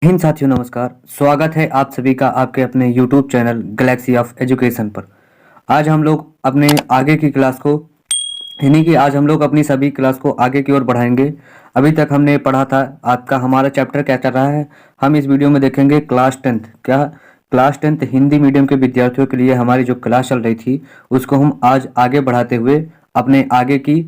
हिंद साथियों, नमस्कार। स्वागत है आप सभी का आपके अपने YouTube channel Galaxy of education पर। आज हम लोग अपने आगे की क्लास को यानी कि आज हम लोग अपनी सभी क्लास को आगे की ओर बढ़ाएंगे। अभी तक हमने पढ़ा था आपका हमारा चैप्टर क्या चल रहा है। हम इस वीडियो में देखेंगे क्लास टेंथ हिंदी मीडियम के विद्यार्थियों के लिए हमारी जो क्लास चल रही थी उसको हम आज आगे बढ़ाते हुए अपने आगे की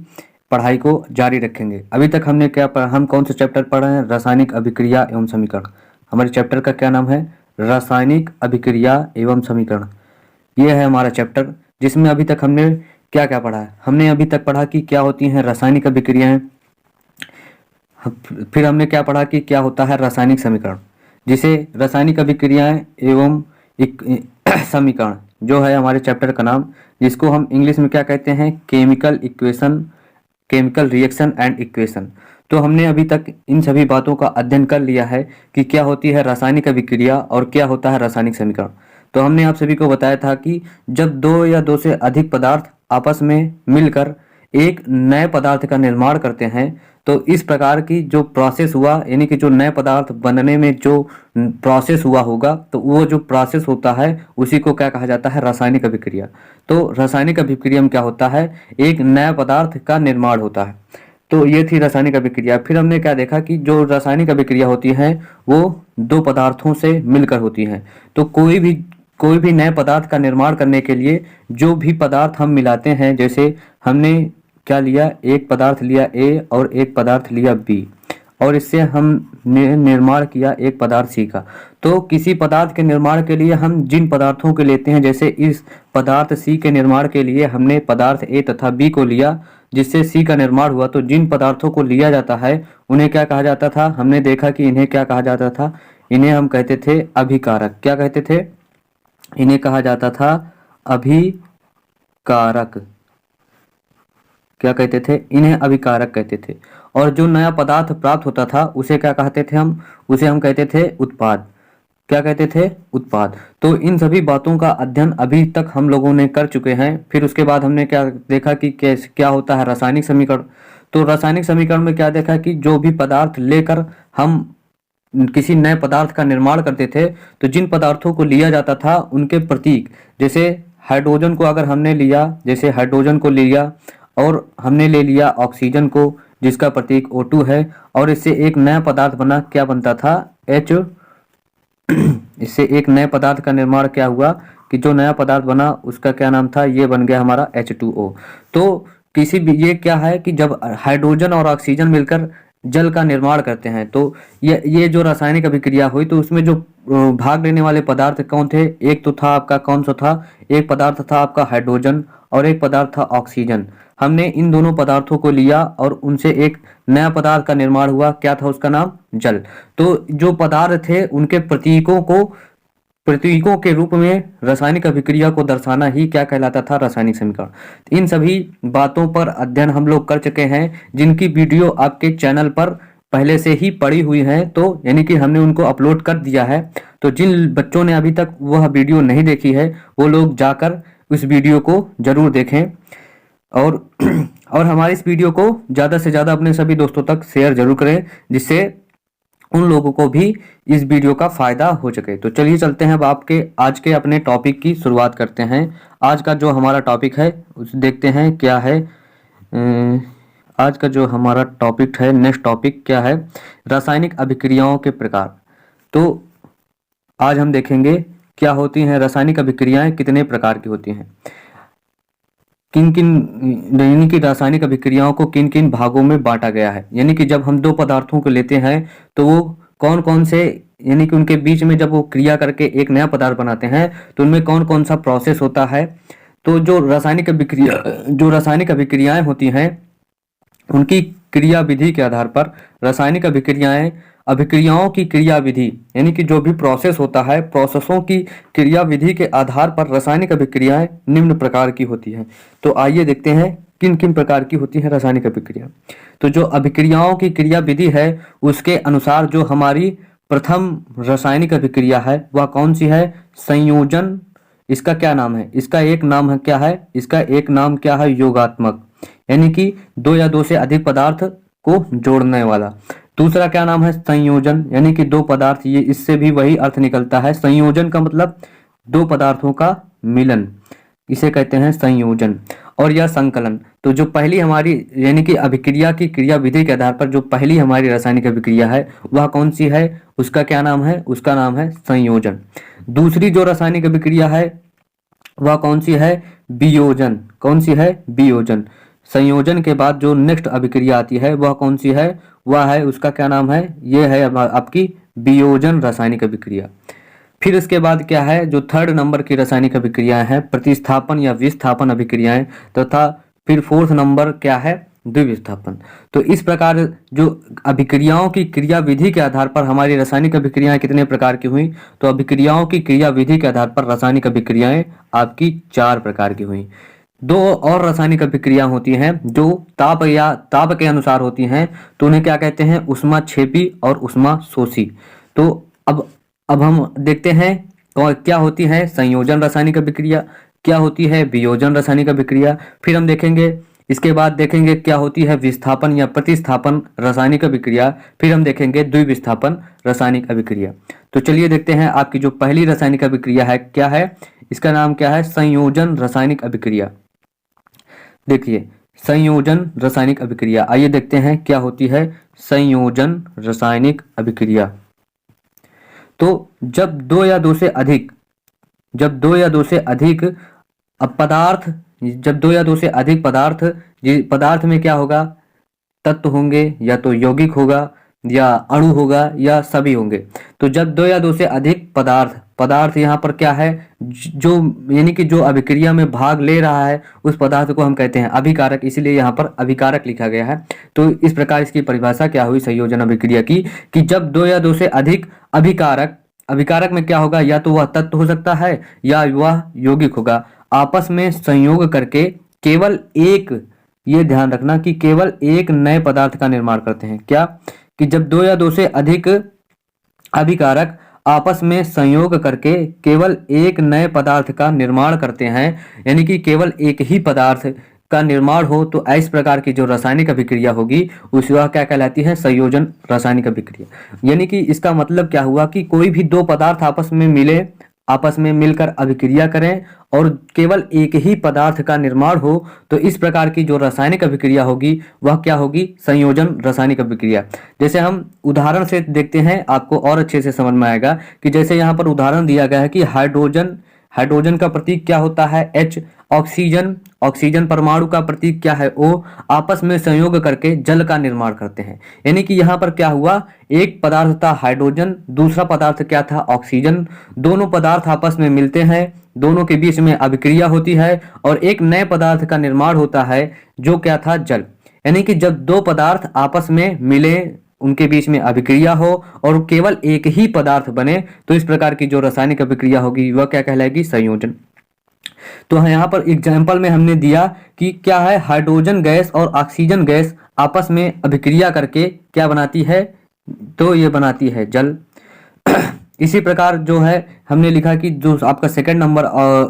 पढ़ाई को जारी रखेंगे। अभी तक हमने क्या पढ़ा, हम कौन सा चैप्टर पढ़ रहे हैं? रासायनिक अभिक्रिया एवं समीकरण। हमारे चैप्टर का क्या नाम है? रासायनिक अभिक्रिया एवं समीकरण। यह है हमारा चैप्टर, जिसमें अभी तक हमने क्या क्या पढ़ा है। हमने अभी तक पढ़ा कि क्या होती हैं रासायनिक अभिक्रियाएं। फिर हमने क्या पढ़ा कि क्या होता है रासायनिक समीकरण, जिसे रासायनिक अभिक्रियाएं एवं समीकरण जो है हमारे चैप्टर का नाम, जिसको हम इंग्लिश में क्या कहते हैं? Chemical reaction and equation. तो हमने अभी तक इन सभी बातों का अध्ययन कर लिया है कि क्या होती है रासायनिक अभिक्रिया और क्या होता है रासायनिक समीकरण। तो हमने आप सभी को बताया था कि जब दो या दो से अधिक पदार्थ आपस में मिलकर एक नए पदार्थ का निर्माण करते हैं तो इस प्रकार की जो प्रोसेस हुआ, यानी कि जो नए पदार्थ बनने में जो प्रोसेस हुआ होगा, तो वो जो प्रोसेस होता है उसी को क्या कहा जाता है? रासायनिक अभिक्रिया। तो रासायनिक अभिक्रिया में क्या होता है? एक नया पदार्थ का निर्माण होता है। तो ये थी रासायनिक अभिक्रिया। फिर हमने क्या देखा कि जो रासायनिक अभिक्रिया होती है वो दो पदार्थों से मिलकर होती है। तो कोई भी नए पदार्थ का निर्माण करने के लिए जो भी पदार्थ हम मिलाते हैं, जैसे हमने क्या लिया, एक पदार्थ लिया ए और एक पदार्थ लिया बी, और इससे हमने निर्माण किया एक पदार्थ सी का। तो किसी पदार्थ के निर्माण के लिए हम जिन पदार्थों को लेते हैं, जैसे इस पदार्थ सी के निर्माण के लिए हमने पदार्थ ए तथा बी को लिया, जिससे सी का निर्माण हुआ। तो जिन पदार्थों को लिया जाता है उन्हें क्या कहा जाता था? हमने देखा कि इन्हें क्या कहा जाता था? इन्हें हम कहते थे अभिकारक। क्या कहते थे? इन्हें कहा जाता था अभिकारक। क्या कहते थे? इन्हें अभिकारक कहते थे। और जो नया पदार्थ प्राप्त होता था उसे क्या कहते थे? उसे हम कहते थे उत्पाद। क्या कहते थे? उत्पाद। तो इन सभी बातों का अध्ययन अभी तक हम लोगों ने कर चुके हैं। फिर उसके बाद हमने क्या देखा कि कैसे क्या होता है रासायनिक समीकरण। तो रासायनिक समीकरण में क्या देखा कि जो भी पदार्थ लेकर हम किसी नए पदार्थ का निर्माण करते थे, तो जिन पदार्थों को लिया जाता था उनके प्रतीक, जैसे हाइड्रोजन को अगर हमने लिया, जैसे हाइड्रोजन को लिया और हमने ले लिया ऑक्सीजन को, जिसका प्रतीक O2 है, और इससे एक नया पदार्थ बना। क्या बनता था? H। इससे एक नए पदार्थ का निर्माण क्या हुआ कि जो नया पदार्थ बना उसका क्या नाम था? ये बन गया हमारा H2O। तो किसी भी, ये क्या है कि जब हाइड्रोजन और ऑक्सीजन मिलकर जल का निर्माण करते हैं तो ये जो रासायनिक अभिक्रिया हुई, तो उसमें जो भाग लेने वाले पदार्थ कौन थे? एक तो था आपका, कौन सा था? एक पदार्थ था आपका हाइड्रोजन और एक पदार्थ था ऑक्सीजन। हमने इन दोनों पदार्थों को लिया और उनसे एक नया पदार्थ का निर्माण हुआ। क्या था उसका नाम? जल। तो जो पदार्थ थे उनके प्रतीकों के रूप में रासायनिक अभिक्रिया को दर्शाना ही क्या कहलाता था? रासायनिक समीकरण। इन सभी बातों पर अध्ययन हम लोग कर चुके हैं, जिनकी वीडियो आपके चैनल पर पहले से ही पड़ी हुई है, तो यानी कि हमने उनको अपलोड कर दिया है। तो जिन बच्चों ने अभी तक वह वीडियो नहीं देखी है वो लोग जाकर उस वीडियो को जरूर देखें और और हमारी इस वीडियो को ज़्यादा से ज़्यादा अपने सभी दोस्तों तक शेयर जरूर करें, जिससे उन लोगों को भी इस वीडियो का फायदा हो सके। तो चलिए चलते हैं अब आपके आज के अपने टॉपिक की शुरुआत करते हैं। आज का जो हमारा टॉपिक है उसे देखते हैं क्या है। आज का जो हमारा टॉपिक है, नेक्स्ट टॉपिक क्या है? रासायनिक अभिक्रियाओं के प्रकार। तो आज हम देखेंगे क्या होती हैं रासायनिक अभिक्रियाएं, कितने प्रकार की होती हैं, किन किन, यानी कि रासायनिक अभिक्रियाओं को किन किन भागों में बांटा गया है। यानी कि जब हम दो पदार्थों को लेते हैं तो वो कौन कौन से, यानी कि उनके बीच में जब वो क्रिया करके एक नया पदार्थ बनाते हैं तो उनमें कौन कौन सा प्रोसेस होता है। तो जो रासायनिक अभिक्रियाएं होती हैं उनकी क्रिया विधि के आधार पर रासायनिक अभिक्रियाओं की क्रिया विधि, यानी कि जो भी प्रोसेस होता है, प्रोसेसों की क्रिया विधि के आधार पर रासायनिक अभिक्रियाएं निम्न प्रकार की होती हैं। तो आइए देखते हैं किन किन प्रकार की होती है रासायनिक अभिक्रिया। तो जो अभिक्रियाओं की क्रिया विधि है उसके अनुसार जो हमारी प्रथम रासायनिक अभिक्रिया है वह कौन सी है? संयोजन। इसका क्या नाम है? इसका एक नाम है, क्या है इसका एक नाम? क्या है? योगात्मक, यानी कि दो या दो से अधिक पदार्थ को जोड़ने वाला। दूसरा क्या नाम है, संयोजन, यानी कि दो पदार्थ, ये इससे भी वही अर्थ निकलता है। संयोजन का मतलब दो पदार्थों का मिलन, इसे कहते हैं संयोजन। और यह संकलन, तो जो पहली हमारी यानी कि अभिक्रिया की क्रिया विधि के आधार पर जो पहली हमारी रासायनिक अभिक्रिया है वह कौन सी है, उसका क्या नाम है, उसका नाम है संयोजन। दूसरी जो रासायनिक अभिक्रिया है वह कौन सी है, वियोजन। कौन सी है, वियोजन। संयोजन के बाद जो नेक्स्ट अभिक्रिया आती है वह कौन सी है, वह है, उसका क्या नाम है, ये है आपकी वियोजन रासायनिक अभिक्रिया। फिर इसके बाद क्या है, जो थर्ड नंबर की रासायनिक अभिक्रियाएं हैं प्रतिस्थापन या विस्थापन अभिक्रियाएं, तथा फिर फोर्थ नंबर क्या है, द्विविस्थापन। तो इस प्रकार जो अभिक्रियाओं की क्रिया विधि के आधार पर हमारी रासायनिक अभिक्रियाएं कितने प्रकार की हुई, तो अभिक्रियाओं की क्रिया विधि के आधार पर रासायनिक अभिक्रियाएं आपकी 4 प्रकार की हुई। दो और रासायनिक अभिक्रिया होती हैं जो ताप या ताप के अनुसार होती हैं, तो उन्हें क्या कहते हैं, उष्माक्षेपी और उष्माशोषी। तो अब हम देखते हैं और क्या होती है संयोजन रासायनिक अभिक्रिया, क्या होती है वियोजन रासायनिक अभिक्रिया, फिर हम देखेंगे इसके बाद देखेंगे क्या होती है विस्थापन या प्रतिस्थापन रासायनिक अभिक्रिया, फिर हम देखेंगे द्विविस्थापन रासायनिक अभिक्रिया। तो चलिए देखते हैं आपकी जो पहली रासायनिक अभिक्रिया है क्या है, इसका नाम क्या है, संयोजन रासायनिक अभिक्रिया। देखिए संयोजन रासायनिक अभिक्रिया, आइए देखते हैं क्या होती है संयोजन रासायनिक अभिक्रिया। तो जब दो या दो से अधिक पदार्थ, जब दो या दो से अधिक पदार्थ में क्या होगा, तत्व होंगे, या तो यौगिक होगा या अणु होगा या सभी होंगे। तो जब दो या दो से अधिक पदार्थ यहाँ पर क्या है, जो यानी कि जो अभिक्रिया में भाग ले रहा है उस पदार्थ को हम कहते हैं अभिकारक, इसीलिए यहाँ पर अभिकारक लिखा गया है। तो इस प्रकार इसकी परिभाषा क्या हुई संयोजन अभिक्रिया की, कि जब दो या दो से अधिक अभिकारक में क्या होगा, या तो वह तत्व हो सकता है या वह यौगिक होगा, आपस में संयोग करके केवल एक, ये ध्यान रखना कि केवल एक नए पदार्थ का निर्माण करते हैं। क्या, कि जब दो या दो से अधिक अभिकारक आपस में संयोग करके केवल एक नए पदार्थ का निर्माण करते हैं, यानी कि केवल एक ही पदार्थ का निर्माण हो, तो इस प्रकार की जो रासायनिक अभिक्रिया होगी उस वह क्या कहलाती है, संयोजन रासायनिक अभिक्रिया। यानी कि इसका मतलब क्या हुआ कि कोई भी दो पदार्थ आपस में मिलकर अभिक्रिया करें और केवल एक ही पदार्थ का निर्माण हो, तो इस प्रकार की जो रासायनिक अभिक्रिया होगी वह क्या होगी, संयोजन रासायनिक अभिक्रिया। जैसे हम उदाहरण से देखते हैं आपको और अच्छे से समझ में आएगा, कि जैसे यहाँ पर उदाहरण दिया गया है कि हाइड्रोजन का प्रतीक क्या होता है, H, ऑक्सीजन परमाणु का प्रतीक क्या है, O, आपस में संयोग करके जल का निर्माण करते हैं। यानी कि यहाँ पर क्या हुआ, एक पदार्थ था हाइड्रोजन, दूसरा पदार्थ क्या था, ऑक्सीजन, दोनों पदार्थ आपस में मिलते हैं, दोनों के बीच में अभिक्रिया होती है और एक नए पदार्थ का निर्माण होता है जो क्या था, जल। यानी कि जब दो पदार्थ आपस में मिले, उनके बीच में अभिक्रिया हो और केवल एक ही पदार्थ बने, तो इस प्रकार की जो रासायनिक अभिक्रिया होगी वह क्या कहलाएगी, संयोजन। तो यहाँ पर एग्जाम्पल में हमने दिया कि क्या है, हाइड्रोजन गैस और ऑक्सीजन गैस आपस में अभिक्रिया करके क्या बनाती है, तो ये बनाती है जल। इसी प्रकार जो है हमने लिखा कि जो आपका सेकंड नंबर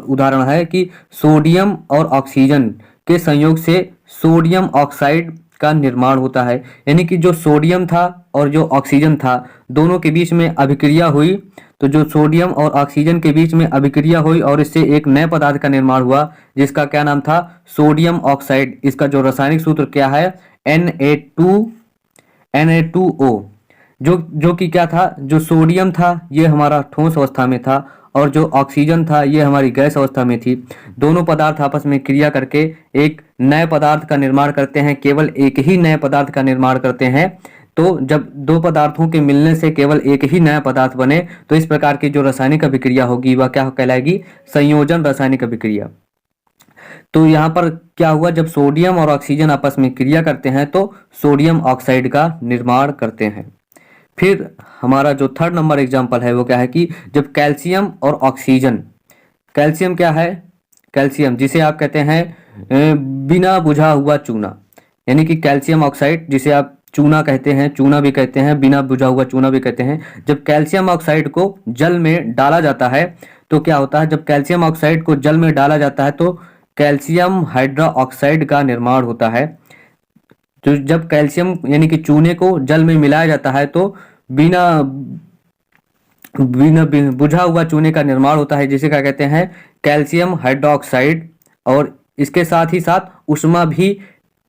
उदाहरण है कि सोडियम और ऑक्सीजन के संयोग से सोडियम ऑक्साइड का निर्माण होता है। यानी कि जो सोडियम था और जो ऑक्सीजन था दोनों के बीच में अभिक्रिया हुई, तो जो सोडियम और ऑक्सीजन के बीच में अभिक्रिया हुई और इससे एक नए पदार्थ का निर्माण हुआ जिसका क्या नाम था, सोडियम ऑक्साइड। इसका जो रासायनिक सूत्र क्या है, Na2O, जो कि क्या था, जो सोडियम था ये हमारा ठोस अवस्था में था और जो ऑक्सीजन था ये हमारी गैस अवस्था में थी। दोनों पदार्थ आपस में क्रिया करके एक नए पदार्थ का निर्माण करते हैं, केवल एक ही नए पदार्थ का निर्माण करते हैं। तो जब दो पदार्थों के मिलने से केवल एक ही नया पदार्थ बने, तो इस प्रकार की जो रासायनिक अभिक्रिया होगी वह क्या कहलाएगी, संयोजन रासायनिक अभिक्रिया। तो यहाँ पर क्या हुआ, जब सोडियम और ऑक्सीजन आपस में क्रिया करते हैं तो सोडियम ऑक्साइड का निर्माण करते हैं। फिर हमारा जो थर्ड नंबर एग्जाम्पल है वो क्या है कि जब कैल्शियम और ऑक्सीजन, कैल्शियम क्या है, कैल्शियम जिसे आप कहते हैं बिना बुझा हुआ चूना, यानी कि कैल्शियम ऑक्साइड जिसे आप चूना कहते हैं, चूना भी कहते हैं, बिना बुझा हुआ चूना भी कहते हैं। जब कैल्शियम ऑक्साइड को जल में डाला जाता है तो क्या होता है, जब कैल्शियम ऑक्साइड को जल में डाला जाता है तो कैल्शियम हाइड्रोक्साइड का निर्माण होता है। तो जब कैल्शियम यानी कि चूने को जल में मिलाया जाता है तो बिना बिना बुझा हुआ चूने का निर्माण होता है, जिसे क्या कहते हैं, कैल्शियम हाइड्रोक्साइड। और इसके साथ ही साथ ऊष्मा भी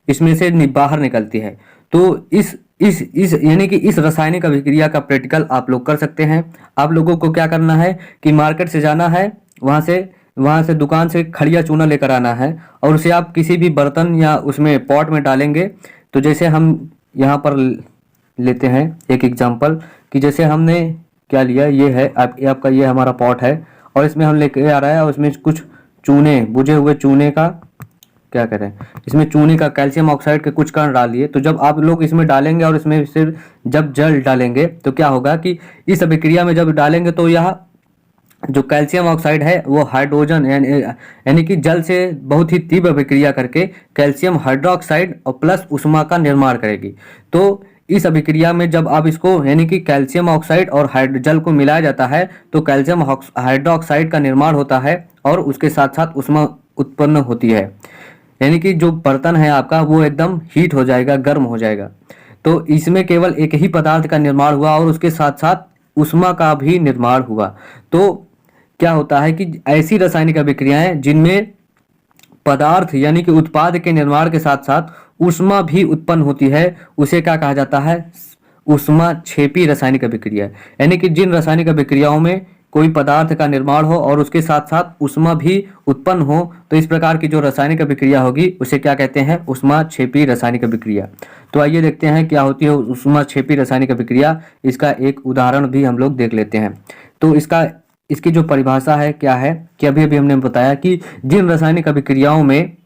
इसमें से बाहर निकलती है। तो इस यानी कि इस रासायनिक अभिक्रिया का प्रैक्टिकल आप लोग कर सकते हैं। आप लोगों को क्या करना है कि मार्केट से जाना है, वहाँ से दुकान से खड़िया चूना लेकर आना है और उसे आप किसी भी बर्तन या उसमें पॉट में डालेंगे। तो जैसे हम यहाँ पर लेते हैं एक एग्जांपल कि जैसे हमने क्या लिया, ये है आपका ये हमारा पॉट है और इसमें हम लेके आ रहा है और इसमें कुछ चूने, बुझे हुए चूने का क्या करें, इसमें चूने का कैल्शियम ऑक्साइड के कुछ कण डाल दिए। तो जब आप लोग इसमें डालेंगे और इसमें सिर्फ जब जल डालेंगे तो क्या होगा कि इस अभिक्रिया में जब डालेंगे तो यह जो कैल्शियम ऑक्साइड है वो हाइड्रोजन यानी कि जल से बहुत ही तीव्र अभिक्रिया करके कैल्शियम हाइड्रोक्साइड और प्लस ऊष्मा का निर्माण करेगी। तो इस अभिक्रिया में जब आप इसको यानी कि कैल्शियम ऑक्साइड और जल को मिलाया जाता है तो कैल्शियम हाइड्रोक्साइड का निर्माण होता है और उसके साथ साथ ऊष्मा उत्पन्न होती है। यानी कि जो बर्तन है आपका वो एकदम हीट हो जाएगा, गर्म हो जाएगा। तो इसमें केवल एक ही पदार्थ का निर्माण हुआ और उसके साथ साथ ऊष्मा का भी निर्माण हुआ। तो क्या होता है कि ऐसी रासायनिक अभिक्रियाएं जिनमें पदार्थ यानी कि उत्पाद के निर्माण के साथ साथ ऊष्मा भी उत्पन्न होती है, उसे क्या कहा जाता है, ऊष्मा क्षेपी रासायनिक अभिक्रिया। यानी कि जिन रासायनिक अभिक्रियाओं में कोई पदार्थ का निर्माण हो और उसके साथ साथ ऊष्मा भी उत्पन्न हो, तो इस प्रकार की जो रासायनिक अभिक्रिया होगी उसे क्या कहते हैं, ऊष्मा क्षेपी रासायनिक अभिक्रिया। तो आइए देखते हैं क्या होती है ऊष्मा क्षेपी रासायनिक अभिक्रिया। इसका एक उदाहरण भी हम लोग देख लेते हैं। तो इसकी जो परिभाषा है क्या है कि अभी अभी हमने बताया कि जिन रासायनिक अभिक्रियाओं में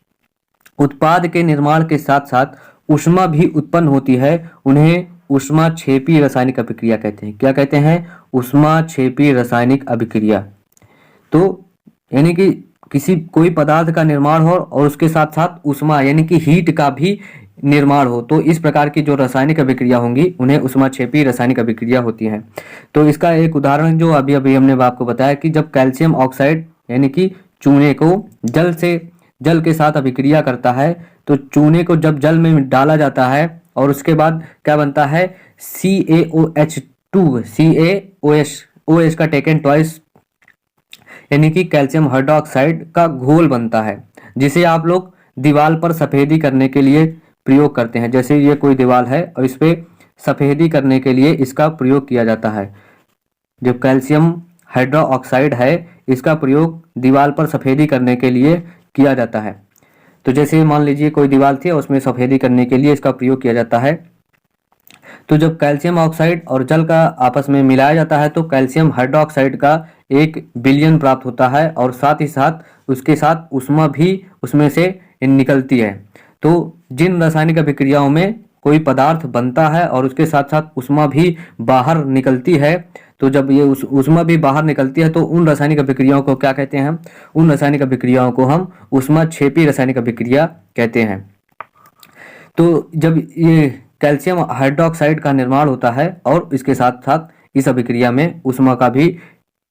उत्पाद के निर्माण के साथ साथ ऊष्मा भी उत्पन्न होती है उन्हें ऊष्मा क्षेपी रासायनिक अभिक्रिया कहते हैं। क्या कहते हैं, ऊष्मा क्षेपी रासायनिक अभिक्रिया। तो यानी कि कोई पदार्थ का निर्माण हो और उसके साथ साथ ऊष्मा यानी कि हीट का भी निर्माण हो, तो इस प्रकार की जो रासायनिक अभिक्रिया होंगी उन्हें ऊष्माक्षेपी रासायनिक अभिक्रिया होती है। तो इसका एक उदाहरण जो अभी अभी हमने आपको बताया कि जब कैल्शियम ऑक्साइड यानी कि चूने को जल के साथ अभिक्रिया करता है तो चूने को जब जल में डाला जाता है और उसके बाद क्या बनता है, CaOH2 CaOH का टेकन ट्वाइस यानी कि कैल्शियम हाइड्रोक्साइड का घोल बनता है, जिसे आप लोग दीवार पर सफेदी करने के लिए प्रयोग करते हैं। जैसे ये कोई दीवार है और इस पे सफेदी करने के लिए इसका प्रयोग किया जाता है। जो कैल्शियम हाइड्रोक्साइड है इसका प्रयोग दीवार पर सफेदी करने के लिए किया जाता है। तो जैसे मान लीजिए कोई दीवार थी और उसमें सफेदी करने के लिए इसका प्रयोग किया जाता है। तो जब कैल्शियम ऑक्साइड और जल का आपस में मिलाया जाता है तो कैल्शियम हाइड्रोक्साइड का 1 बिलियन प्राप्त होता है और साथ ही साथ उसके साथ ऊष्मा भी उसमें से निकलती है। तो जिन रासायनिक अभिक्रियाओं में कोई पदार्थ बनता है और उसके साथ साथ ऊष्मा भी बाहर निकलती है, तो जब ये ऊष्मा भी बाहर निकलती है तो उन रासायनिक अभिक्रियाओं को क्या कहते हैं हम, उन रासायनिक अभिक्रियाओं को हम ऊष्माक्षेपी रासायनिक अभिक्रिया कहते हैं। तो जब ये कैल्शियम हाइड्रोक्साइड का निर्माण होता है और इसके साथ साथ इस अभिक्रिया में ऊष्मा का भी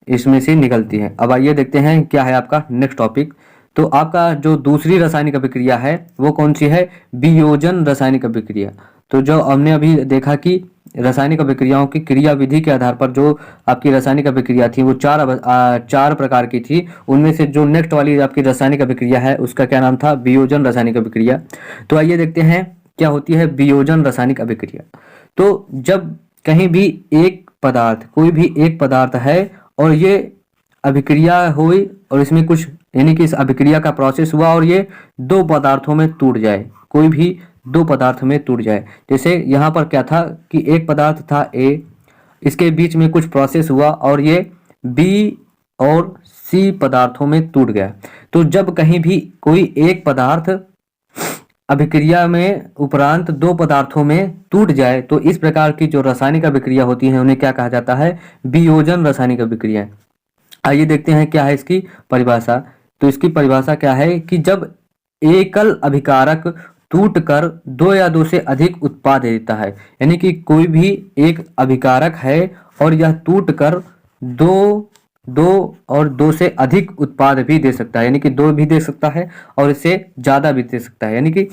इसमें से निकलती है। अब आइए देखते हैं क्या है आपका नेक्स्ट टॉपिक। तो आपका जो दूसरी रासायनिक अभिक्रिया है वो कौन सी है, वियोजन रासायनिक अभिक्रिया। तो जो हमने अभी देखा कि रासायनिक अभिक्रियाओं की क्रिया विधि के आधार पर जो आपकी रासायनिक अभिक्रिया थी वो चार प्रकार की थी। उनमें से जो नेक्स्ट वाली आपकी रासायनिक अभिक्रिया है उसका क्या नाम था, वियोजन रासायनिक अभिक्रिया। तो आइए देखते हैं क्या होती है वियोजन रासायनिक अभिक्रिया। तो जब कहीं भी एक पदार्थ, कोई भी एक पदार्थ है और ये अभिक्रिया हुई और इसमें कुछ यानी कि इस अभिक्रिया का प्रोसेस हुआ और ये दो पदार्थों में टूट जाए, कोई भी दो पदार्थ में टूट जाए। जैसे यहाँ पर क्या था कि एक पदार्थ था A, इसके बीच में कुछ प्रोसेस हुआ और ये B और C पदार्थों में टूट गया। तो जब कहीं भी कोई एक पदार्थ अभिक्रिया में उपरांत दो पदार्थों में टूट जाए तो इस प्रकार की जो रासायनिक अभिक्रिया होती है उन्हें क्या कहा जाता है, वियोजन रासायनिक अभिक्रिया। आइए देखते हैं क्या है इसकी परिभाषा। तो इसकी परिभाषा क्या है कि जब एकल अभिकारक टूटकर दो या दो से अधिक उत्पाद देता है, यानी कि कोई भी एक अभिकारक है और यह टूटकर दो से अधिक उत्पाद भी दे सकता है, यानी कि दो भी दे सकता है और इससे ज्यादा भी दे सकता है। यानी कि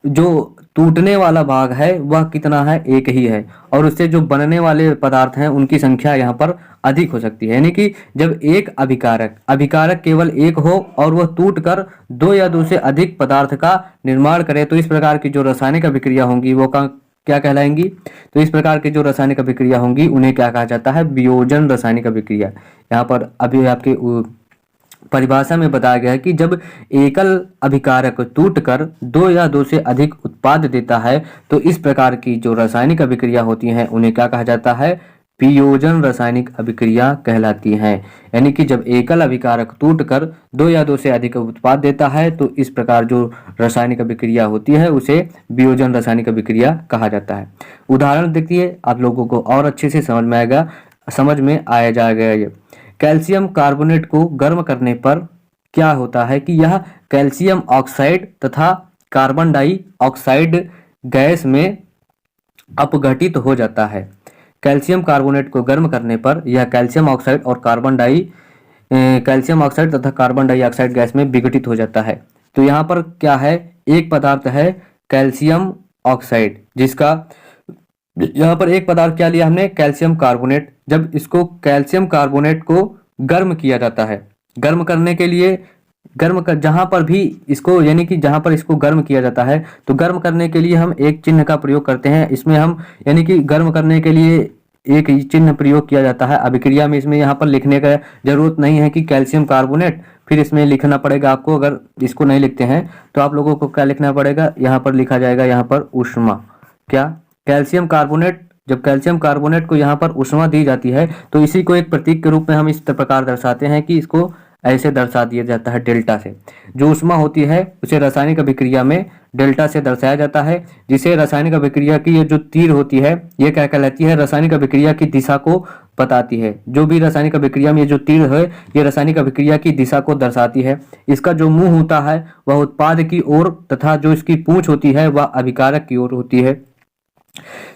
जो टूटने वाला भाग है वह कितना है, एक ही है, और उससे जो बनने वाले पदार्थ हैं उनकी संख्या यहाँ पर अधिक हो सकती है। यानी कि जब एक अभिकारक अभिकारक केवल एक हो और वह टूट कर दो या दो से अधिक पदार्थ का निर्माण करे, तो इस प्रकार की जो रासायनिक अभिक्रिया होंगी वो क्या कहलाएंगी? तो इस प्रकार की जो रासायनिक अभिक्रिया होंगी उन्हें क्या कहा जाता है? वियोजन रासायनिक अभिक्रिया। यहाँ पर अभी आपके परिभाषा में बताया गया है कि जब एकल अभिकारक टूटकर दो या दो से अधिक उत्पाद देता है तो इस प्रकार की जो रासायनिक अभिक्रिया होती हैं उन्हें क्या कहा जाता है? वियोजन रासायनिक अभिक्रिया कहलाती हैं। यानी कि जब एकल अभिकारक टूटकर दो या दो से अधिक उत्पाद देता है तो इस प्रकार जो रासायनिक अभिक्रिया होती है उसे वियोजन रासायनिक अभिक्रिया कहा जाता है। उदाहरण देखिए, आप लोगों को और अच्छे से समझ में आया जाएगा। ये कैल्शियम कार्बोनेट को गर्म करने पर क्या होता है कि यह कैल्शियम ऑक्साइड तथा कार्बन डाइऑक्साइड गैस में अपघटित हो जाता है। कैल्शियम कार्बोनेट को गर्म करने पर यह कैल्शियम ऑक्साइड तथा कार्बन डाइऑक्साइड गैस में विघटित हो जाता है। तो यहाँ पर क्या है? एक पदार्थ है कैल्शियम ऑक्साइड, जिसका यहाँ पर एक पदार्थ क्या लिया हमने? Calcium carbonate. जब इसको कैल्शियम कार्बोनेट को गर्म किया जाता है, गर्म करने के लिए जहां पर भी इसको यानी कि जहां पर इसको गर्म किया जाता है तो गर्म करने के लिए हम एक चिन्ह का प्रयोग करते हैं। इसमें हम यानी कि गर्म करने के लिए एक चिन्ह प्रयोग किया जाता है अभिक्रिया में। इसमें यहाँ पर लिखने का जरूरत नहीं है कि कैल्शियम कार्बोनेट, फिर इसमें लिखना पड़ेगा आपको। अगर इसको नहीं लिखते हैं तो आप लोगों को क्या लिखना पड़ेगा? यहाँ पर लिखा जाएगा यहाँ पर ऊष्मा। क्या? Calcium carbonate. जब कैल्शियम कार्बोनेट को यहाँ पर ऊष्मा दी जाती है तो इसी को एक प्रतीक के रूप में हम इस प्रकार दर्शाते हैं कि इसको ऐसे दर्शा दिया जाता है डेल्टा से। जो ऊष्मा होती है उसे रासायनिक अभिक्रिया में डेल्टा से दर्शाया जाता है, जिसे रासायनिक अभिक्रिया की ये जो तीर होती है ये क्या कहलाती है? रासायनिक अभिक्रिया की दिशा को बताती है। जो भी रासायनिक अभिक्रिया में ये जो तीर है ये रासायनिक अभिक्रिया की दिशा को दर्शाती है। इसका जो मुंह होता है वह उत्पाद की ओर तथा जो इसकी पूंछ होती है वह अभिकारक की ओर होती है।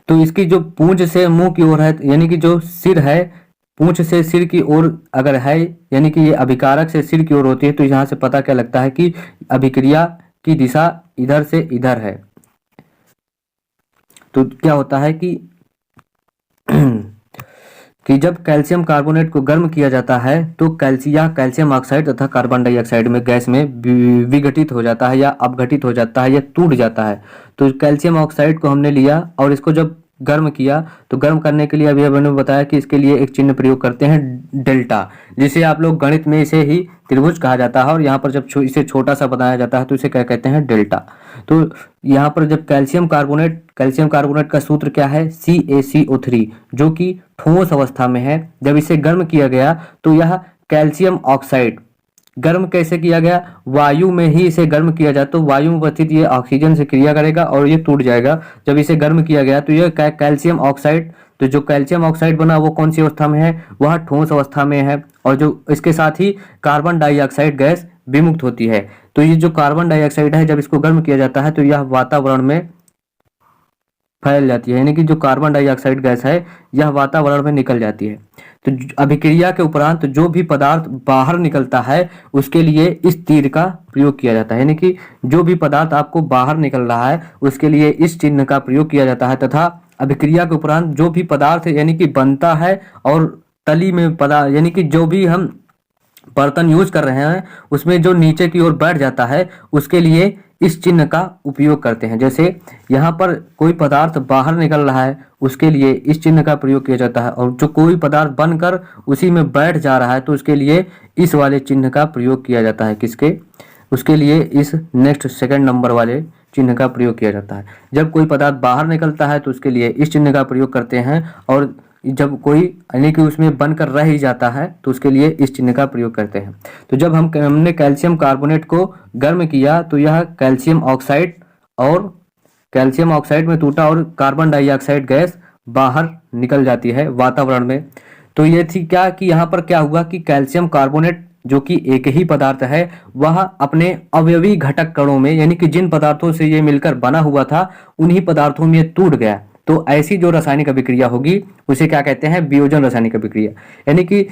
तो इसकी जो पूंछ से मुंह की ओर है, यानी कि जो सिर है, पूंछ से सिर की ओर अगर है, यानी कि ये अभिकारक से सिर की ओर होती है, तो यहाँ से पता क्या लगता है कि अभिक्रिया की दिशा इधर से इधर है। तो क्या होता है कि जब कैल्शियम कार्बोनेट को गर्म किया जाता है तो कैल्शियम ऑक्साइड तथा कार्बन डाइऑक्साइड में गैस में विघटित हो जाता है या अपघटित हो जाता है या टूट जाता है। तो कैल्शियम ऑक्साइड को हमने लिया और इसको जब गर्म किया तो गर्म करने के लिए अभी मैंने बताया कि इसके लिए एक चिन्ह प्रयोग करते हैं डेल्टा, जिसे आप लोग गणित में इसे ही त्रिभुज कहा जाता है। और यहाँ पर जब इसे छोटा सा बनाया जाता है तो इसे क्या कहते हैं? डेल्टा। तो यहाँ पर जब कैल्शियम कार्बोनेट का सूत्र क्या है? CaCO3, जो कि ठोस अवस्था में है। जब इसे गर्म किया गया तो यह कैल्शियम ऑक्साइड गर्म कैसे किया गया? वायु में ही इसे गर्म किया जाए तो वायु में उपस्थित ये ऑक्सीजन से क्रिया करेगा और ये टूट जाएगा। जब इसे गर्म किया गया तो ये कैल्शियम ऑक्साइड, तो जो कैल्शियम ऑक्साइड बना वो कौन सी अवस्था में है? वह ठोस अवस्था में है। और जो इसके साथ ही कार्बन डाइऑक्साइड गैस विमुक्त होती है। तो ये जो कार्बन डाइऑक्साइड है जब इसको गर्म किया जाता है तो यह वातावरण में फैल जाती है, यानी कि जो कार्बन डाइऑक्साइड गैस है यह वातावरण में निकल जाती है। तो अभिक्रिया के उपरांत जो भी पदार्थ बाहर निकलता है उसके लिए इस तीर का प्रयोग किया जाता है। यानी कि जो भी पदार्थ आपको बाहर निकल रहा है उसके लिए इस चिन्ह का प्रयोग किया जाता है। तथा अभिक्रिया के उपरांत जो भी पदार्थ यानी कि बनता है और तली में पदार्थ यानी कि जो भी हम बर्तन यूज कर रहे हैं उसमें जो नीचे की ओर बैठ जाता है उसके लिए इस चिन्ह का उपयोग करते हैं। जैसे यहाँ पर कोई पदार्थ बाहर निकल रहा है उसके लिए इस चिन्ह का प्रयोग किया जाता है, और जो कोई पदार्थ बनकर उसी में बैठ जा रहा है तो उसके लिए इस वाले चिन्ह का प्रयोग किया जाता है। किसके? उसके लिए इस नेक्स्ट सेकंड नंबर वाले चिन्ह का प्रयोग किया जाता है। जब कोई पदार्थ बाहर निकलता है तो उसके लिए इस चिन्ह का प्रयोग करते हैं, और जब कोई यानी कि उसमें बनकर रह ही जाता है तो उसके लिए इस चिन्ह का प्रयोग करते हैं। तो जब हमने कैल्शियम कार्बोनेट को गर्म किया तो यह कैल्शियम ऑक्साइड में टूटा और कार्बन डाइऑक्साइड गैस बाहर निकल जाती है वातावरण में। तो ये थी क्या कि यहाँ पर क्या हुआ कि कैल्शियम कार्बोनेट जो कि एक ही पदार्थ है वह अपने अवयवी घटक कणों में, यानी कि जिन पदार्थों से ये मिलकर बना हुआ था उन्हीं पदार्थों में टूट गया। तो ऐसी जो रासायनिक अभिक्रिया होगी उसे क्या कहते हैं? वियोजन रासायनिक अभिक्रिया। यानी कि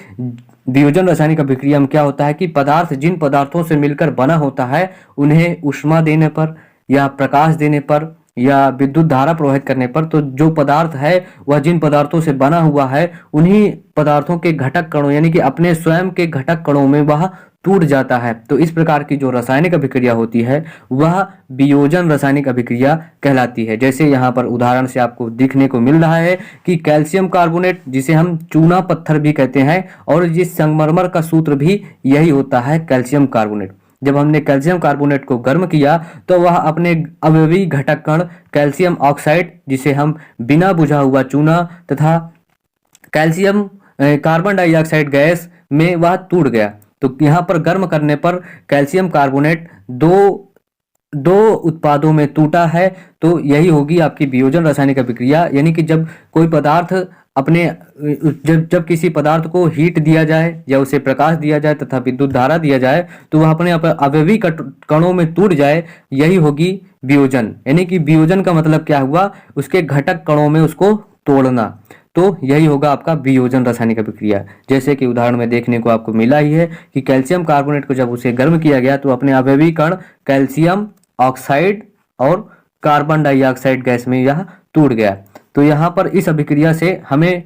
वियोजन रासायनिक अभिक्रिया में क्या होता है कि पदार्थ जिन पदार्थों से मिलकर बना होता है उन्हें ऊष्मा देने पर या प्रकाश देने पर या विद्युत धारा प्रवाहित करने पर, तो जो पदार्थ है वह जिन पदार्थों से बना हुआ है उन्हीं पदार्थों के घटक कणों यानी कि अपने स्वयं के घटक कणों में वह टूट जाता है। तो इस प्रकार की जो रासायनिक अभिक्रिया होती है वह वियोजन रासायनिक अभिक्रिया कहलाती है। जैसे यहाँ पर उदाहरण से आपको दिखने को मिल रहा है कि कैल्शियम कार्बोनेट, जिसे हम चूना पत्थर भी कहते हैं, और जिस संगमरमर का सूत्र भी यही होता है कैल्शियम कार्बोनेट। जब हमने कैल्शियम कार्बोनेट को गर्म किया तो वह अपने अवयवी घटक कण कैल्शियम ऑक्साइड, जिसे हम बिना बुझा हुआ चूना, तथा कैल्शियम कार्बन डाइऑक्साइड गैस में वह टूट गया। तो यहाँ पर गर्म करने पर कैल्शियम कार्बोनेट दो उत्पादों में टूटा है। तो यही होगी आपकी वियोजन रासायनिक अभिक्रिया। यानी कि जब कोई पदार्थ अपने जब किसी पदार्थ को हीट दिया जाए या उसे प्रकाश दिया जाए तथा विद्युत धारा दिया जाए तो वह अपने अवयवी कणों में टूट जाए, यही होगी वियोजन। यानी कि वियोजन का मतलब क्या हुआ, उसके घटक कणों में उसको तोड़ना। तो यही होगा आपका वियोजन रासायनिक अभिक्रिया। जैसे कि उदाहरण में देखने को आपको मिला ही है कि कैल्शियम कार्बोनेट को जब उसे गर्म किया गया तो अपने अवयवी कण कैल्शियम ऑक्साइड और कार्बन डाइऑक्साइड गैस में यह टूट गया। तो यहाँ पर इस अभिक्रिया से हमें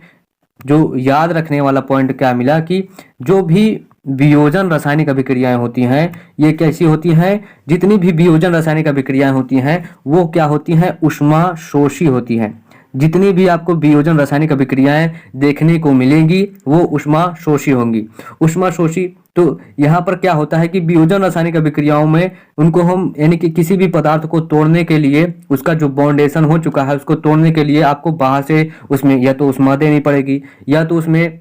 जो याद रखने वाला पॉइंट क्या मिला कि जो भी वियोजन रासायनिक अभिक्रियाएं होती हैं ये कैसी होती हैं, जितनी भी वियोजन रासायनिक अभिक्रियाएं होती हैं वो क्या होती हैं, ऊष्मा शोषी होती हैं। जितनी भी आपको वियोजन रासायनिक अभिक्रियाएं देखने को मिलेंगी वो ऊष्मा शोषी होंगी। ऊष्मा शोषी, तो यहाँ पर क्या होता है कि वियोजन रासायनिक अभिक्रियाओं में उनको हम यानी कि किसी भी पदार्थ को तोड़ने के लिए उसका जो बॉन्डेशन हो चुका है उसको तोड़ने के लिए आपको बाहर से उसमें या तो ऊष्मा देनी पड़ेगी या तो उसमें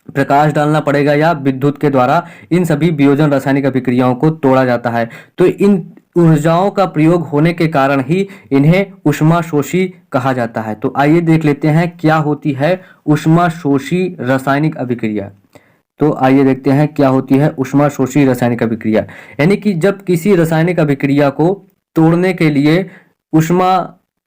प्रकाश डालना पड़ेगा या विद्युत के द्वारा इन सभी वियोजन रासायनिक अभिक्रियाओं को तोड़ा जाता है। तो इन ऊर्जाओं का प्रयोग होने के कारण ही इन्हें ऊष्मा शोषी कहा जाता है। तो आइए देख लेते हैं क्या होती है ऊष्मा शोषी रासायनिक अभिक्रिया। तो आइए देखते हैं क्या होती है ऊष्मा शोषी रासायनिक अभिक्रिया। यानी कि जब किसी रासायनिक अभिक्रिया को तोड़ने के लिए ऊष्मा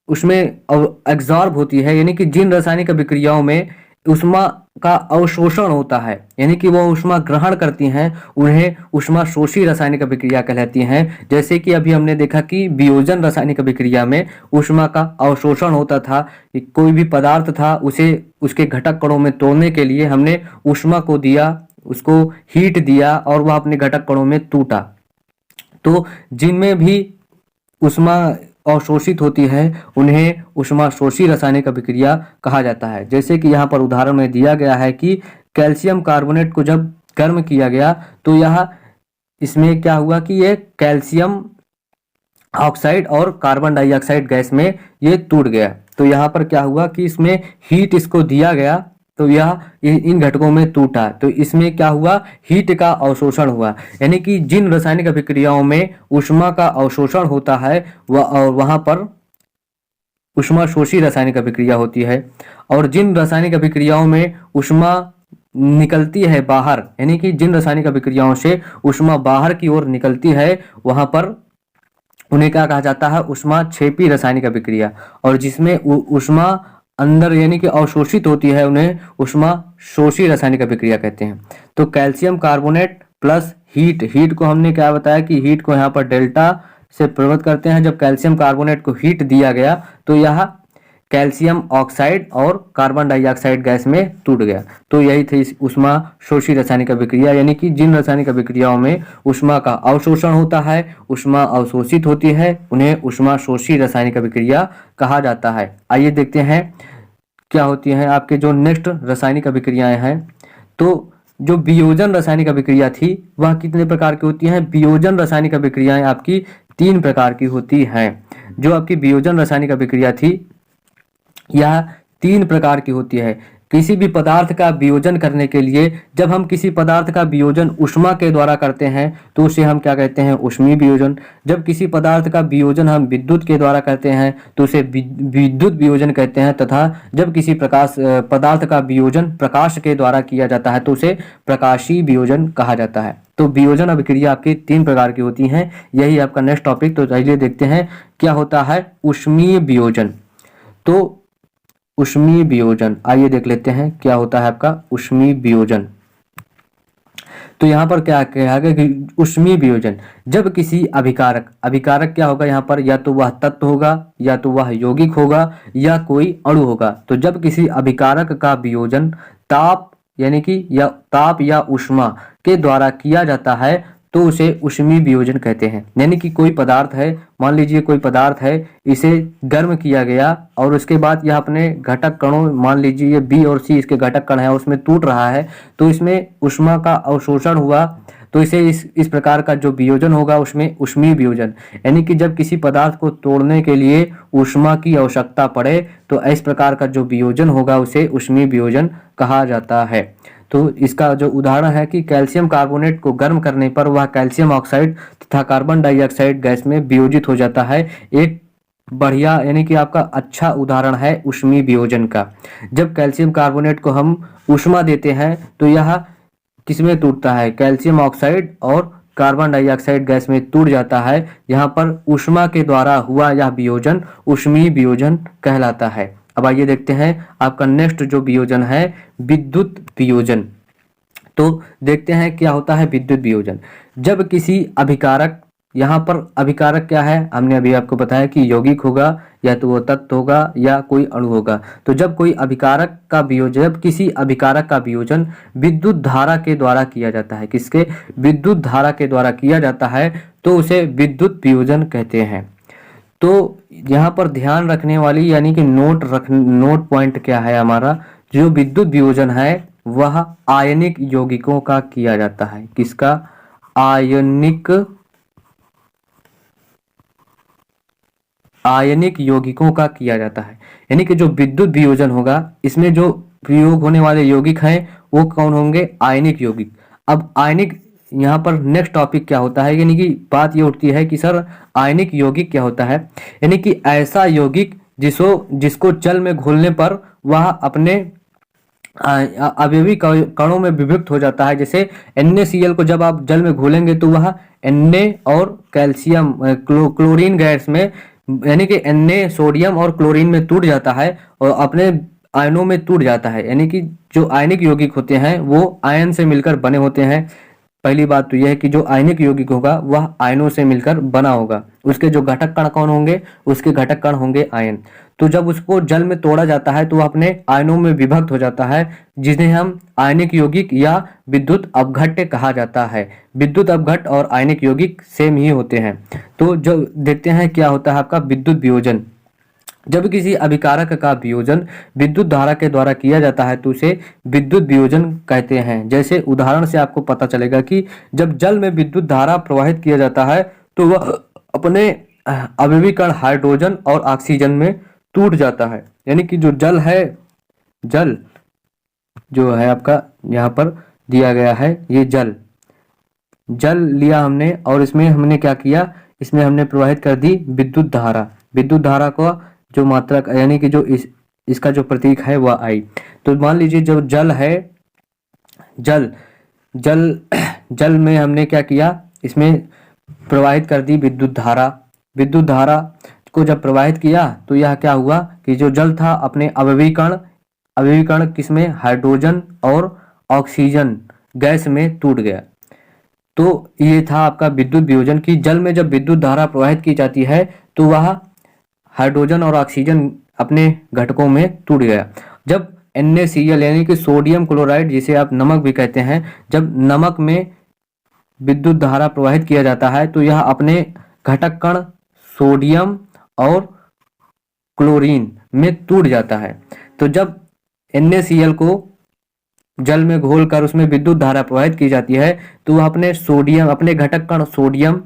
उसमें एब्जॉर्ब होती है, यानी कि जिन रासायनिक अभिक्रियाओं में ऊष्मा का अवशोषण होता है यानी कि वह ऊष्मा ग्रहण करती हैं उन्हें ऊष्मा शोषी रासायनिक अभिक्रिया कहलाती हैं। जैसे कि अभी हमने देखा कि वियोजन रासायनिक अभिक्रिया में ऊष्मा का अवशोषण होता था, कोई भी पदार्थ था उसे उसके घटक कणों में तोड़ने के लिए हमने ऊष्मा को दिया, उसको हीट दिया और वह अपने घटक कणों में टूटा। तो जिनमें भी ऊष्मा अवशोषित होती है उन्हें ऊष्मा शोषी रासायनिक अभिक्रिया कहा जाता है। जैसे कि यहाँ पर उदाहरण में दिया गया है कि कैल्शियम कार्बोनेट को जब गर्म किया गया तो यह इसमें क्या हुआ कि ये कैल्शियम ऑक्साइड और कार्बन डाइऑक्साइड गैस में ये टूट गया। तो यहाँ पर क्या हुआ कि इसमें हीट इसको दिया गया तो यह इन घटकों में टूटा। तो इसमें क्या हुआ, हीट का अवशोषण हुआ। यानी कि जिन रासायनिक अभिक्रियाओं में ऊष्मा का अवशोषण होता है वहां पर ऊष्मा शोषी रासायनिक अभिक्रिया होती है। और जिन रासायनिक अभिक्रियाओं में ऊष्मा निकलती है बाहर, यानी कि जिन रासायनिक अभिक्रियाओं से ऊष्मा बाहर की ओर निकलती है वहां पर उन्हें क्या कहा जाता है, ऊष्मा क्षेपी रासायनिक अभिक्रिया। और जिसमें ऊष्मा अंदर यानी कि अवशोषित होती है उन्हें ऊष्मा शोषी रासायनिक अभिक्रिया कहते हैं। तो कैल्शियम कार्बोनेट प्लस हीट को हमने क्या बताया कि हीट को यहाँ पर डेल्टा से प्रकट करते हैं। जब कैल्शियम कार्बोनेट को हीट दिया गया तो यह कैल्शियम ऑक्साइड और कार्बन डाइऑक्साइड गैस में टूट गया। तो यही थी ऊष्मा शोषी रासायनिक अभिक्रिया। यानी कि जिन रासायनिक अभिक्रियाओं में ऊष्मा का अवशोषण होता है, ऊष्मा अवशोषित होती है, उन्हें ऊष्मा शोषी रासायनिक अभिक्रिया कहा जाता है। आइए देखते हैं क्या होती है आपके जो नेक्स्ट रासायनिक अभिक्रियाएं हैं। तो जो वियोजन रासायनिक अभिक्रिया थी वह कितने प्रकार की होती हैं? वियोजन रासायनिक अभिक्रियाएं आपकी 3 प्रकार की होती हैं। जो आपकी वियोजन रासायनिक अभिक्रिया थी यह 3 प्रकार की होती है। किसी भी पदार्थ का वियोजन करने के लिए जब हम किसी पदार्थ का वियोजन ऊष्मा के द्वारा करते हैं तो उसे हम क्या कहते हैं, ऊष्मीय वियोजन। जब किसी पदार्थ का वियोजन हम विद्युत के द्वारा करते हैं तो उसे विद्युत वियोजन कहते हैं। तथा जब किसी पदार्थ का वियोजन प्रकाश के द्वारा किया जाता है तो उसे प्रकाशीय वियोजन कहा जाता है। तो वियोजन अभिक्रिया आपकी 3 प्रकार की होती हैं। यही आपका नेक्स्ट टॉपिक। तो चलिए देखते हैं क्या होता है ऊष्मीय वियोजन। तो ऊष्मीय वियोजन आइए देख लेते हैं क्या होता है आपका ऊष्मीय वियोजन। तो यहाँ पर क्या कहा गया कि ऊष्मीय वियोजन, जब किसी अभिकारक, अभिकारक क्या होगा यहाँ पर, या तो वह तत्व होगा, या तो वह यौगिक होगा, या कोई अणु होगा। तो जब किसी अभिकारक का वियोजन ताप यानी कि या ताप या ऊष्मा के द्वारा किया जाता है तो उसे ऊष्मीय वियोजन कहते हैं। यानी कि कोई पदार्थ है, मान लीजिए कोई पदार्थ है, इसे गर्म किया गया और उसके बाद यह अपने घटक कणों, मान लीजिए ये बी और सी इसके घटक कण है, उसमें टूट रहा है, तो इसमें ऊष्मा का अवशोषण हुआ, तो इसे इस प्रकार का जो वियोजन होगा उसमें ऊष्मीय वियोजन। यानी कि जब किसी पदार्थ को तोड़ने के लिए ऊष्मा की आवश्यकता पड़े तो इस प्रकार का जो वियोजन होगा उसे ऊष्मीय वियोजन कहा जाता है। तो इसका जो उदाहरण है कि कैल्शियम कार्बोनेट को गर्म करने पर वह कैल्शियम ऑक्साइड तथा कार्बन डाइऑक्साइड गैस में वियोजित हो जाता है। एक बढ़िया यानी कि आपका अच्छा उदाहरण है ऊष्मीय वियोजन का। जब कैल्शियम कार्बोनेट को हम ऊष्मा देते हैं तो यह किसमें टूटता है, कैल्शियम ऑक्साइड और कार्बन डाइऑक्साइड गैस में टूट जाता है। यहाँ पर ऊष्मा के द्वारा हुआ यह वियोजन ऊष्मीय वियोजन कहलाता है। अब आइए देखते हैं आपका नेक्स्ट जो वियोजन है विद्युत वियोजन। तो देखते हैं क्या होता है विद्युत वियोजन। जब किसी अभिकारक, यहाँ पर अभिकारक क्या है, हमने अभी आपको बताया कि यौगिक होगा, या तो वो तत्व होगा या कोई अणु होगा। तो जब कोई अभिकारक का वियोजन, जब किसी अभिकारक का वियोजन विद्युत धारा के द्वारा किया जाता है, किसके, विद्युत धारा के द्वारा किया जाता है, तो उसे विद्युत वियोजन कहते हैं। तो यहाँ पर ध्यान रखने वाली यानी कि नोट पॉइंट क्या है हमारा, जो विद्युत वियोजन है वह आयनिक यौगिकों का किया जाता है। किसका, आयनिक यौगिकों का किया जाता है। यानी कि जो विद्युत वियोजन होगा इसमें जो प्रयोग होने वाले यौगिक हैं वो कौन होंगे, आयनिक यौगिक। अब आयनिक, यहाँ पर नेक्स्ट टॉपिक क्या होता है, यानी कि बात ये उठती है कि सर आयनिक यौगिक क्या होता है। यानी कि ऐसा यौगिक जिसको जल में घोलने पर वह अपने अवयवी कणों में विभक्त हो जाता है। जैसे NaCl को जब आप जल में घोलेंगे तो वह Na और कैल्शियम क्लोरीन गैस में, यानी कि Na सोडियम और क्लोरीन में टूट जाता है और अपने आयनों में टूट जाता है। यानी कि जो आयनिक यौगिक होते हैं वो आयन से मिलकर बने होते हैं। पहली बात तो यह है कि जो आयनिक यौगिक होगा वह आयनों से मिलकर बना होगा। उसके जो घटक कण कौन होंगे, उसके घटक कण होंगे आयन। तो जब उसको जल में तोड़ा जाता है तो वह अपने आयनों में विभक्त हो जाता है, जिन्हें हम आयनिक यौगिक या विद्युत अपघट्य कहा जाता है। विद्युत अपघट्य और आयनिक यौगिक सेम ही होते हैं। तो जो देखते हैं क्या होता है आपका विद्युत वियोजन। जब किसी अभिकारक का वियोजन विद्युत धारा के द्वारा किया जाता है तो उसे विद्युत वियोजन कहते हैं। जैसे उदाहरण से आपको पता चलेगा कि जब जल में विद्युत धारा प्रवाहित किया जाता है तो वह अपने अवयवी कण हाइड्रोजन और ऑक्सीजन में टूट जाता है। यानी कि जो जल है, जल जो है आपका यहाँ पर दिया गया है, ये जल लिया हमने और इसमें हमने क्या किया, इसमें हमने प्रवाहित कर दी विद्युत धारा। विद्युत धारा को जो मात्रा यानी कि जो इसका जो प्रतीक है वह आई। तो मान लीजिए जो जल है, जल में हमने क्या किया, इसमें प्रवाहित कर दी विद्युत धारा। विद्युत धारा को जब प्रवाहित किया तो यह क्या हुआ कि जो जल था अपने अवयवी कण किसमें, हाइड्रोजन और ऑक्सीजन गैस में टूट गया। तो ये था आपका विद्युत वियोजन की जल में जब विद्युत धारा प्रवाहित की जाती है तो वह हाइड्रोजन और ऑक्सीजन अपने घटकों में टूट गया। जब NaCl यानी कि सोडियम क्लोराइड, जिसे आप नमक भी कहते हैं, जब नमक में विद्युत धारा प्रवाहित किया जाता है तो यह अपने घटक कण सोडियम और क्लोरीन में टूट जाता है। तो जब NaCl को जल में घोलकर उसमें विद्युत धारा प्रवाहित की जाती है तो वह अपने घटक कण सोडियम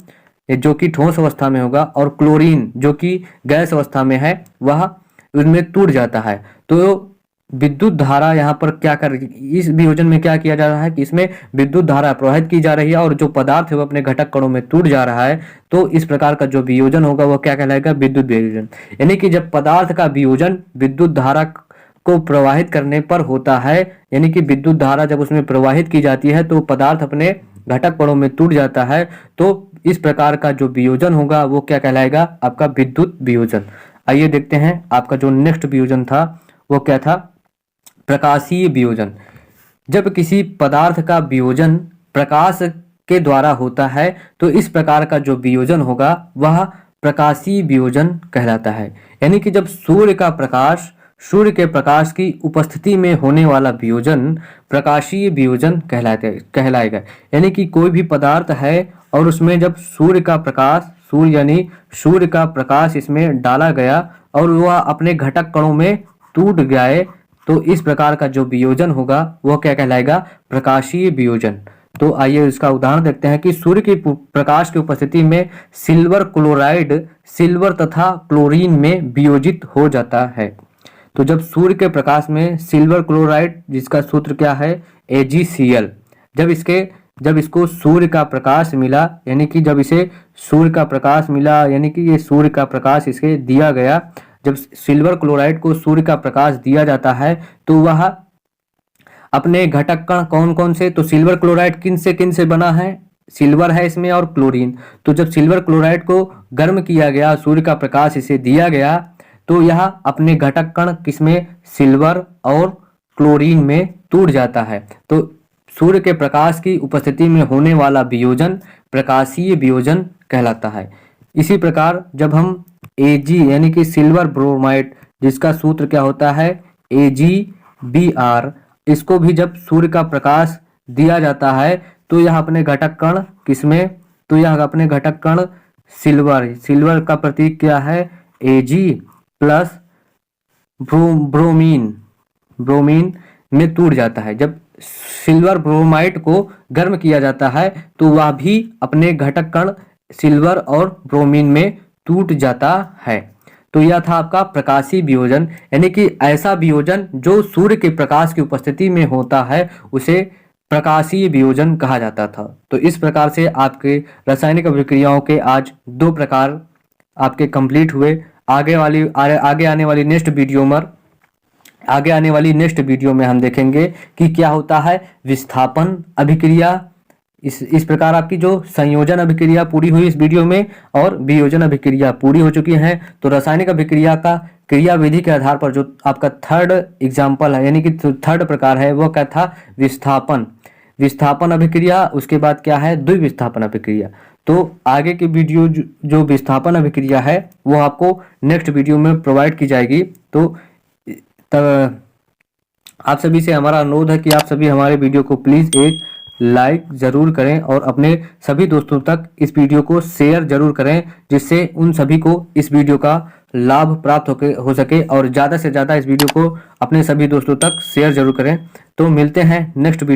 जो कि ठोस अवस्था में होगा और क्लोरीन जो कि गैस अवस्था में है वह उसमें टूट जाता है। तो विद्युत धारा यहाँ पर क्या कर, इस वियोजन में क्या किया जा रहा है कि इसमें विद्युत धारा प्रवाहित की जा रही है और जो पदार्थ है वो अपने घटक कणों में टूट जा रहा है। तो इस प्रकार का जो वियोजन होगा वह क्या कहलाएगा, विद्युत वियोजन। यानी कि जब पदार्थ का वियोजन विद्युत धारा को प्रवाहित करने पर होता है, यानी कि विद्युत धारा जब उसमें प्रवाहित की जाती है तो पदार्थ अपने घटक कणों में टूट जाता है। तो इस प्रकार का जो वियोजन होगा वो क्या कहलाएगा, आपका विद्युत वियोजन। आइए देखते हैं आपका जो नेक्स्ट वियोजन था वो क्या था, प्रकाशीय वियोजन। जब किसी पदार्थ का वियोजन प्रकाश के द्वारा होता है, तो इस प्रकार का जो वियोजन होगा वह प्रकाशीय वियोजन कहलाता है। यानी कि जब सूर्य के प्रकाश की उपस्थिति में होने वाला वियोजन प्रकाशीय वियोजन कहलाएगा। यानी कि कोई भी पदार्थ है और उसमें जब सूर्य का प्रकाश इसमें डाला गया और वह अपने घटक कणों में टूट गए, तो इस प्रकार का जो वियोजन होगा वह क्या कहलाएगा? प्रकाशीय वियोजन। तो आइए इसका उदाहरण देखते हैं कि सूर्य की प्रकाश की उपस्थिति में सिल्वर क्लोराइड सिल्वर तथा क्लोरीन में वियोजित हो जाता है। तो जब सूर्य के प्रकाश में सिल्वर क्लोराइड, जिसका सूत्र क्या है? AgCl, जब इसको सूर्य का प्रकाश मिला, यानी कि जब इसे सूर्य का प्रकाश मिला, यानी कि ये सूर्य का प्रकाश इसे दिया गया, जब सिल्वर क्लोराइड को सूर्य का प्रकाश दिया जाता है तो वह अपने घटक कण कौन कौन से? तो सिल्वर क्लोराइड किन से बना है? सिल्वर है इसमें और क्लोरीन। तो जब सिल्वर क्लोराइड को गर्म किया गया, सूर्य का प्रकाश इसे दिया गया, तो यह अपने घटक कण किसमें? सिल्वर और क्लोरीन में टूट जाता है। तो सूर्य के प्रकाश की उपस्थिति में होने वाला वियोजन प्रकाशीय वियोजन कहलाता है। इसी प्रकार जब हम Ag यानी कि सिल्वर ब्रोमाइड, जिसका सूत्र क्या होता है? AgBr, इसको भी जब सूर्य का प्रकाश दिया जाता है तो यह अपने घटक कण किसमें? तो यह अपने घटक कण सिल्वर का प्रतीक क्या है? Ag प्लस ब्रोमीन में टूट जाता है। जब सिल्वर ब्रोमाइड को गर्म किया जाता है तो वह भी अपने घटक कण सिल्वर और ब्रोमीन में टूट जाता है। तो यह था आपका प्रकाशीय वियोजन, यानी कि ऐसा वियोजन जो सूर्य के प्रकाश की उपस्थिति में होता है उसे प्रकाशीय वियोजन कहा जाता था। तो इस प्रकार से आपके रासायनिक अभिक्रियाओं के आज 2 प्रकार आपके कंप्लीट हुए। आगे आने वाली नेक्स्ट वीडियो में हम देखेंगे कि क्या होता है विस्थापन अभिक्रिया। इस प्रकार आपकी जो संयोजन अभिक्रिया पूरी हुई इस वीडियो में और वियोजन अभिक्रिया पूरी हो चुकी है। तो रासायनिक अभिक्रिया का क्रियाविधि के आधार पर जो आपका थर्ड एग्जाम्पल है, यानी कि थर्ड प्रकार है, वो क्या था? विस्थापन अभिक्रिया। उसके बाद क्या है? द्विविस्थापन अभिक्रिया। तो आगे की वीडियो जो विस्थापन अभिक्रिया है वो आपको नेक्स्ट वीडियो में प्रोवाइड की जाएगी। तो आप सभी से हमारा अनुरोध है कि आप सभी हमारे वीडियो को प्लीज़ एक लाइक ज़रूर करें और अपने सभी दोस्तों तक इस वीडियो को शेयर ज़रूर करें, जिससे उन सभी को इस वीडियो का लाभ प्राप्त हो सके और ज़्यादा से ज़्यादा इस वीडियो को अपने सभी दोस्तों तक शेयर ज़रूर करें। तो मिलते हैं नेक्स्ट वीडियो।